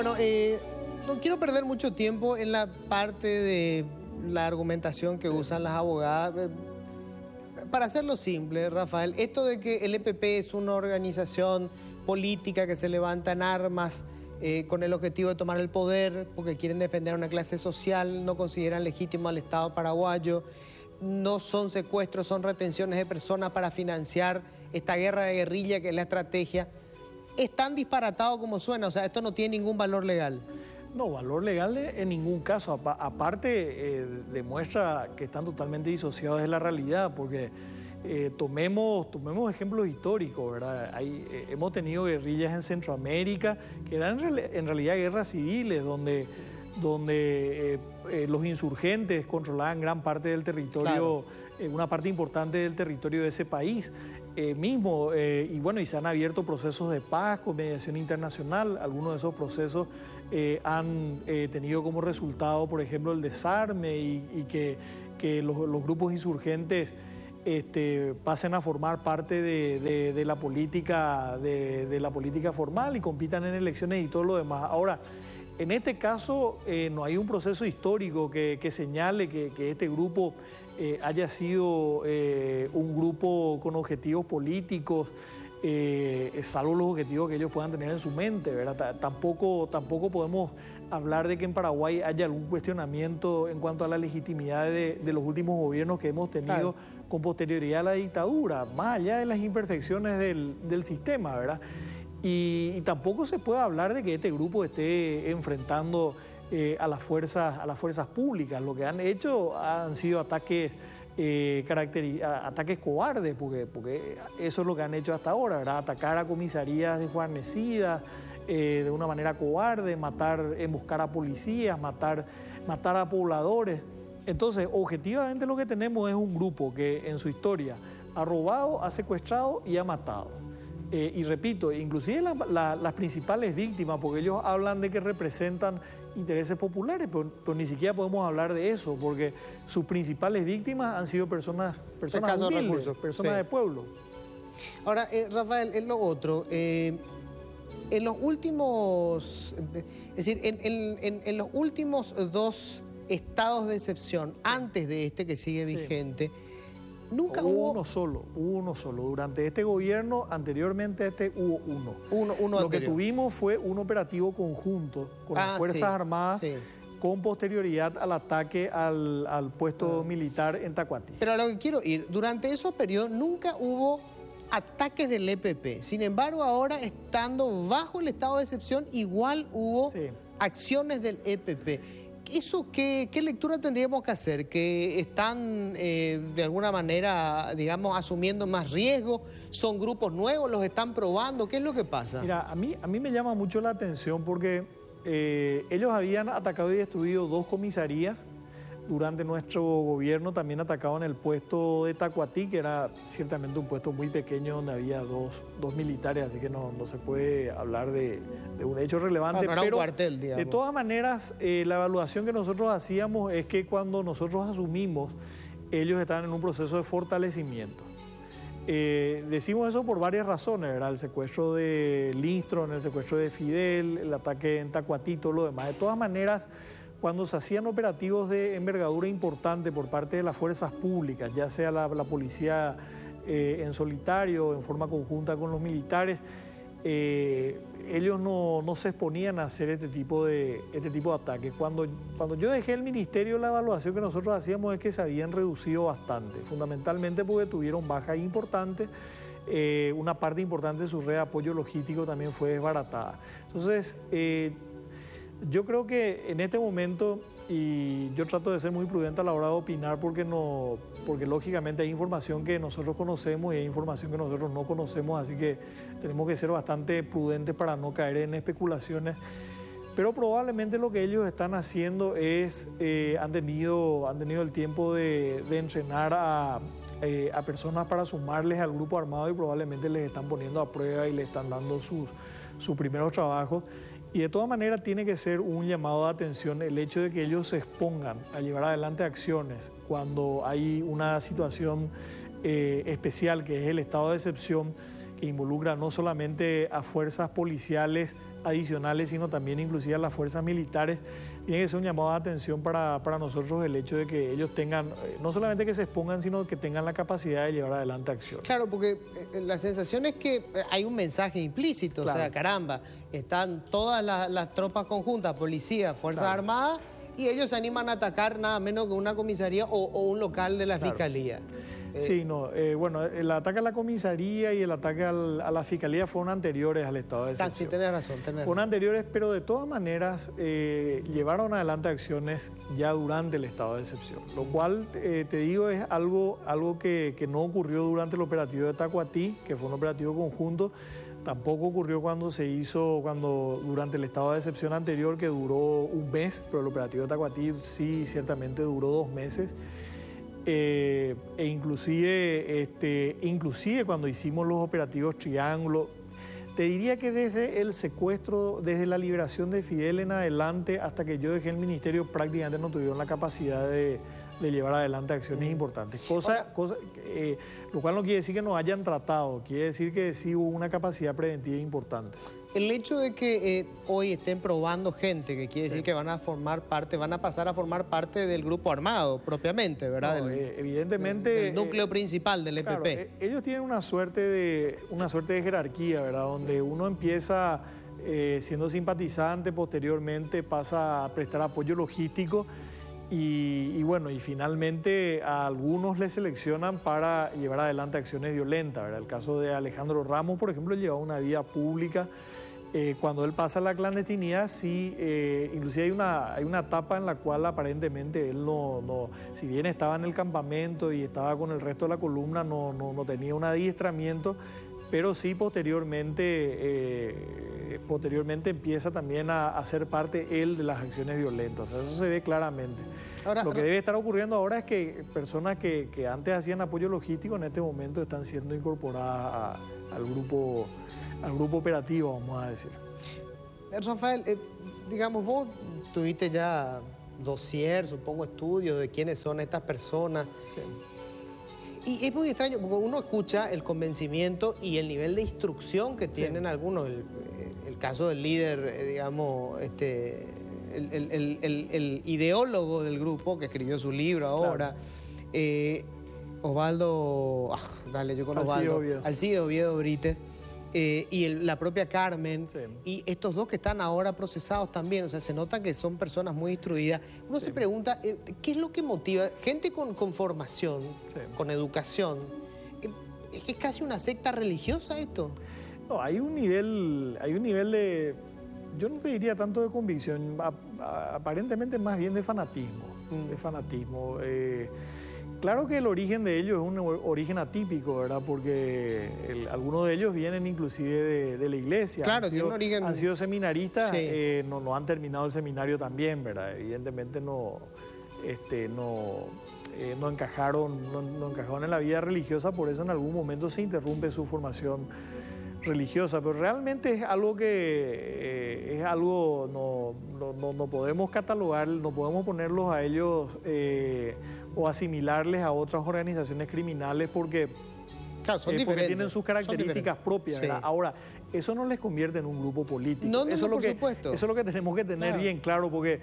Bueno, no quiero perder mucho tiempo en la parte de la argumentación que usan las abogadas. Para hacerlo simple, Rafael, esto de que el EPP es una organización política que se levanta en armas con el objetivo de tomar el poder porque quieren defender a una clase social, no consideran legítimo al Estado paraguayo, no son secuestros, son retenciones de personas para financiar esta guerra de guerrilla que es la estrategia. Es tan disparatado como suena, o sea, esto no tiene ningún valor legal. No, valor legal en ningún caso. Aparte, demuestra que están totalmente disociados de la realidad, porque tomemos ejemplos históricos, ¿verdad? Hemos tenido guerrillas en Centroamérica que eran en realidad guerras civiles, donde los insurgentes controlaban gran parte del territorio, claro, una parte importante del territorio de ese país. Y bueno, y se han abierto procesos de paz con mediación internacional. Algunos de esos procesos han tenido como resultado, por ejemplo, el desarme y que los grupos insurgentes pasen a formar parte de la política formal y compitan en elecciones y todo lo demás. Ahora, en este caso no hay un proceso histórico que señale que este grupo haya sido un grupo con objetivos políticos, salvo los objetivos que ellos puedan tener en su mente, ¿verdad? Tampoco podemos hablar de que en Paraguay haya algún cuestionamiento en cuanto a la legitimidad de los últimos gobiernos que hemos tenido, claro, con posterioridad a la dictadura, más allá de las imperfecciones del sistema, ¿verdad? Y tampoco se puede hablar de que este grupo esté enfrentando a las fuerzas públicas. Lo que han hecho han sido ataques cobardes, porque eso es lo que han hecho hasta ahora, ¿verdad? Atacar a comisarías desguarnecidas de una manera cobarde, emboscar a policías, matar a pobladores. Entonces, objetivamente lo que tenemos es un grupo que en su historia ha robado, ha secuestrado y ha matado. Y repito, inclusive las principales víctimas, porque ellos hablan de que representan intereses populares, pero ni siquiera podemos hablar de eso, porque sus principales víctimas han sido personas humildes, personas de pueblo. Ahora, Rafael, en lo otro, en los últimos, es decir, en los últimos dos estados de excepción, antes de este que sigue vigente, nunca hubo uno solo. Durante este gobierno, anteriormente a este, hubo uno. Lo que tuvimos fue un operativo conjunto con las Fuerzas Armadas, con posterioridad al ataque al puesto militar en Tacuatí. Pero a lo que quiero ir, durante esos periodos nunca hubo ataques del EPP. Sin embargo, ahora estando bajo el estado de excepción, igual hubo acciones del EPP. ¿Eso qué lectura tendríamos que hacer? ¿Que están de alguna manera, digamos, asumiendo más riesgo? ¿Son grupos nuevos? ¿Los están probando? ¿Qué es lo que pasa? Mira, a mí me llama mucho la atención porque ellos habían atacado y destruido 2 comisarías. Durante nuestro gobierno también atacaban el puesto de Tacuatí, que era ciertamente un puesto muy pequeño donde había dos militares, así que no se puede hablar de un hecho relevante. Pero un cuartel, digamos. De todas maneras, la evaluación que nosotros hacíamos es que cuando nosotros asumimos, ellos estaban en un proceso de fortalecimiento. Decimos eso por varias razones, ¿verdad? El secuestro de Lindström, el secuestro de Fidel, el ataque en Tacuatí, todo lo demás. De todas maneras, cuando se hacían operativos de envergadura importante por parte de las fuerzas públicas, ya sea la policía en solitario, en forma conjunta con los militares, ellos no se exponían a hacer este tipo de ataques. Cuando yo dejé el ministerio, la evaluación que nosotros hacíamos es que se habían reducido bastante, fundamentalmente porque tuvieron bajas importantes. Una parte importante de su red de apoyo logístico también fue desbaratada. Entonces, yo creo que en este momento, y yo trato de ser muy prudente a la hora de opinar porque lógicamente hay información que nosotros conocemos y hay información que nosotros no conocemos, así que tenemos que ser bastante prudentes para no caer en especulaciones. Pero probablemente lo que ellos están haciendo es, han tenido el tiempo de entrenar a personas para sumarles al grupo armado y probablemente les están poniendo a prueba y les están dando sus primeros trabajos. Y de todas maneras tiene que ser un llamado de atención el hecho de que ellos se expongan a llevar adelante acciones cuando hay una situación especial que es el estado de excepción, que involucra no solamente a fuerzas policiales adicionales, sino también inclusive a las fuerzas militares. Tiene que ser un llamado de atención para nosotros el hecho de que ellos tengan, no solamente que se expongan, sino que tengan la capacidad de llevar adelante acciones. Claro, porque la sensación es que hay un mensaje implícito, claro. O sea, caramba, están todas las tropas conjuntas, policía, Fuerzas claro. Armadas, y ellos se animan a atacar nada menos que una comisaría o un local de la claro. Fiscalía. Sí, no, bueno, el ataque a la comisaría y el ataque a la fiscalía fueron anteriores al estado de excepción. Sí, tenés razón, Fueron anteriores, pero de todas maneras llevaron adelante acciones ya durante el estado de excepción. Lo cual, te digo, es algo que no ocurrió durante el operativo de Tacuatí, que fue un operativo conjunto. Tampoco ocurrió durante el estado de excepción anterior, que duró un mes, pero el operativo de Tacuatí sí, ciertamente duró 2 meses. Inclusive cuando hicimos los operativos Triángulo, te diría que desde el secuestro, desde la liberación de Fidel en adelante, hasta que yo dejé el ministerio, prácticamente no tuvieron la capacidad de llevar adelante acciones importantes. Lo cual no quiere decir que no hayan tratado, quiere decir que sí hubo una capacidad preventiva importante. El hecho de que hoy estén probando gente, que quiere decir que van a pasar a formar parte del grupo armado propiamente, ¿verdad? No, evidentemente... El núcleo principal del EPP. Claro, ellos tienen una suerte de jerarquía, ¿verdad? Donde uno empieza siendo simpatizante, posteriormente pasa a prestar apoyo logístico y finalmente a algunos les seleccionan para llevar adelante acciones violentas, ¿verdad? El caso de Alejandro Ramos, por ejemplo, llevaba una vida pública. Cuando él pasa a la clandestinidad, sí, inclusive hay una etapa en la cual aparentemente él si bien estaba en el campamento y estaba con el resto de la columna, no tenía un adiestramiento, pero sí posteriormente empieza también a ser parte él de las acciones violentas. O sea, eso se ve claramente. Lo que debe estar ocurriendo ahora es que personas que antes hacían apoyo logístico en este momento están siendo incorporadas al grupo operativo, vamos a decir. Rafael, digamos, vos tuviste ya dossier, supongo, estudios de quiénes son estas personas. Sí. Y es muy extraño, porque uno escucha el convencimiento y el nivel de instrucción que tienen algunos. El caso del líder, digamos, el ideólogo del grupo, que escribió su libro ahora, claro. Osvaldo, yo con Osvaldo, Alcides Oviedo Brites, y la propia Carmen, sí. Y estos dos que están ahora procesados también, o sea, se nota que son personas muy instruidas. Uno se pregunta, ¿qué es lo que motiva? Gente con formación, con educación, ¿es casi una secta religiosa esto? No, hay un nivel de, yo no te diría tanto de convicción, aparentemente más bien de fanatismo. Claro que el origen de ellos es un origen atípico, ¿verdad? Porque algunos de ellos vienen inclusive de la iglesia. Claro, han sido seminaristas, sí. No han terminado el seminario también, ¿verdad? Evidentemente no encajaron en la vida religiosa, por eso en algún momento se interrumpe su formación religiosa, pero realmente es algo no podemos catalogar, no podemos ponerlos a ellos o asimilarles a otras organizaciones criminales porque tienen sus características propias. Sí. Ahora, eso no les convierte en un grupo político. Eso es lo que tenemos que tener bien claro, porque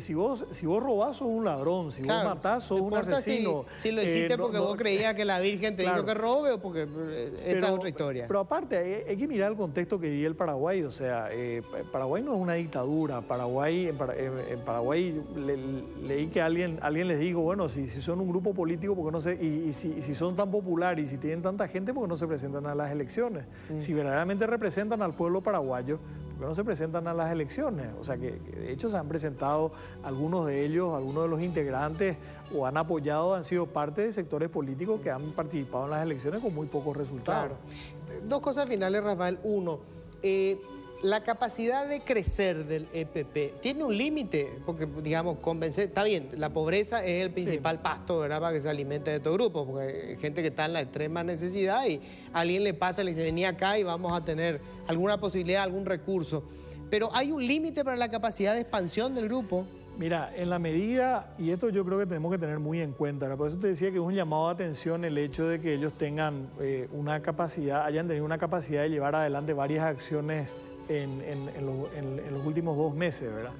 si vos robás, sos un ladrón, si vos matás, sos un asesino. Si lo hiciste porque vos creías que la Virgen te dijo que robe o porque esa es otra historia. Pero aparte, hay que mirar el contexto que vive el Paraguay. O sea, Paraguay no es una dictadura. En Paraguay leí que alguien les dijo, bueno, si son un grupo político, porque no sé, y si son tan populares y si tienen tanta gente, ¿por qué no se presentan a las elecciones? Si verdaderamente representan al pueblo paraguayo, ¿por qué no se presentan a las elecciones? O sea, que de hecho se han presentado algunos de ellos, algunos de los integrantes o han apoyado, han sido parte de sectores políticos que han participado en las elecciones con muy pocos resultados. Claro. Dos cosas finales, Rafael. Uno, la capacidad de crecer del EPP tiene un límite, porque, digamos, convencer, está bien, la pobreza es el principal pasto, ¿verdad?, para que se alimente de estos grupos, porque hay gente que está en la extrema necesidad y a alguien le pasa, le dice, vení acá y vamos a tener alguna posibilidad, algún recurso. Pero ¿hay un límite para la capacidad de expansión del grupo? Mira, en la medida, y esto yo creo que tenemos que tener muy en cuenta, ¿verdad? Por eso te decía que es un llamado de atención el hecho de que ellos tengan una capacidad, hayan tenido una capacidad de llevar adelante varias acciones en los últimos 2 meses, ¿verdad?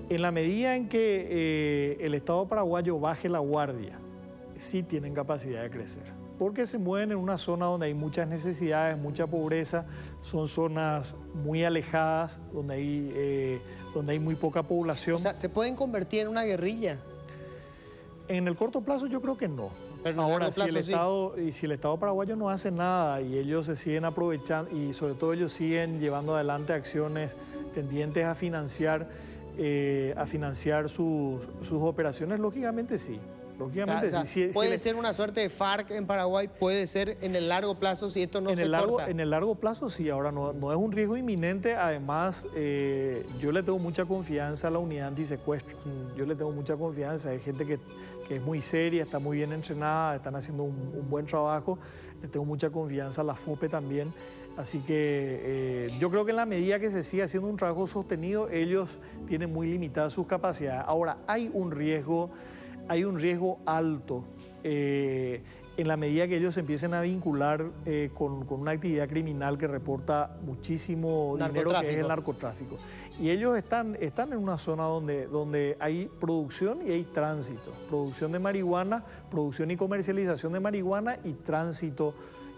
En la medida en que el Estado paraguayo baje la guardia, sí tienen capacidad de crecer, porque se mueven en una zona donde hay muchas necesidades, mucha pobreza, son zonas muy alejadas, donde hay muy poca población. O sea, ¿se pueden convertir en una guerrilla? En el corto plazo yo creo que no. Pero ahora, si el Estado paraguayo no hace nada y ellos se siguen aprovechando, y sobre todo ellos siguen llevando adelante acciones tendientes a financiar sus operaciones, lógicamente sí. Lógicamente, o sea, sí. Puede ser una suerte de FARC en Paraguay, puede ser en el largo plazo si esto no se corta. En el largo plazo sí, ahora no es un riesgo inminente. Además, yo le tengo mucha confianza a la unidad antisecuestro. Yo le tengo mucha confianza. Hay gente que es muy seria, está muy bien entrenada, están haciendo un buen trabajo. Le tengo mucha confianza a la FOPE también. Así que yo creo que en la medida que se siga haciendo un trabajo sostenido, ellos tienen muy limitadas sus capacidades. Ahora, hay un riesgo alto en la medida que ellos se empiecen a vincular con una actividad criminal que reporta muchísimo dinero, que es el narcotráfico. Y ellos están en una zona donde hay producción y hay tránsito. Producción de marihuana, producción y comercialización de marihuana y tránsito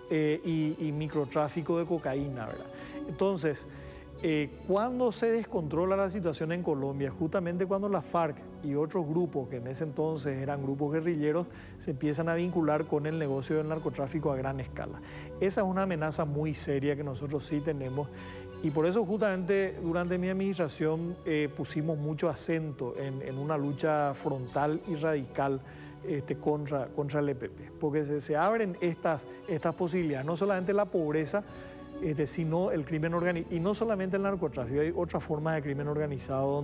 y microtráfico de cocaína, ¿verdad? Entonces, cuando se descontrola la situación en Colombia, justamente cuando la FARC y otros grupos, que en ese entonces eran grupos guerrilleros, se empiezan a vincular con el negocio del narcotráfico a gran escala. Esa es una amenaza muy seria que nosotros sí tenemos, y por eso justamente durante mi administración pusimos mucho acento en una lucha frontal y radical contra el EPP, porque se abren estas posibilidades, no solamente la pobreza, sino el crimen organizado, y no solamente el narcotráfico, hay otras formas de crimen organizado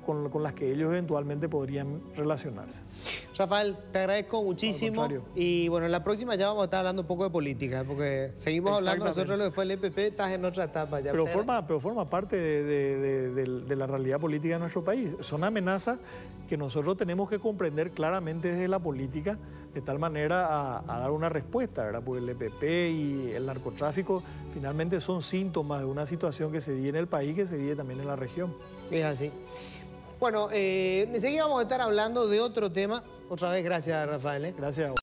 con las que ellos eventualmente podrían relacionarse. Rafael, te agradezco muchísimo. Y bueno, en la próxima ya vamos a estar hablando un poco de política, porque seguimos hablando nosotros de lo que fue el EPP, estás en otra etapa ya. Pero forma parte de la realidad política de nuestro país. Son amenazas que nosotros tenemos que comprender claramente desde la política, de tal manera a dar una respuesta, ¿verdad? Porque el EPP y el narcotráfico finalmente son síntomas de una situación que se vive en el país, que se vive también en la región. Es así. Bueno, enseguida vamos a estar hablando de otro tema. Otra vez, gracias, Rafael. Gracias.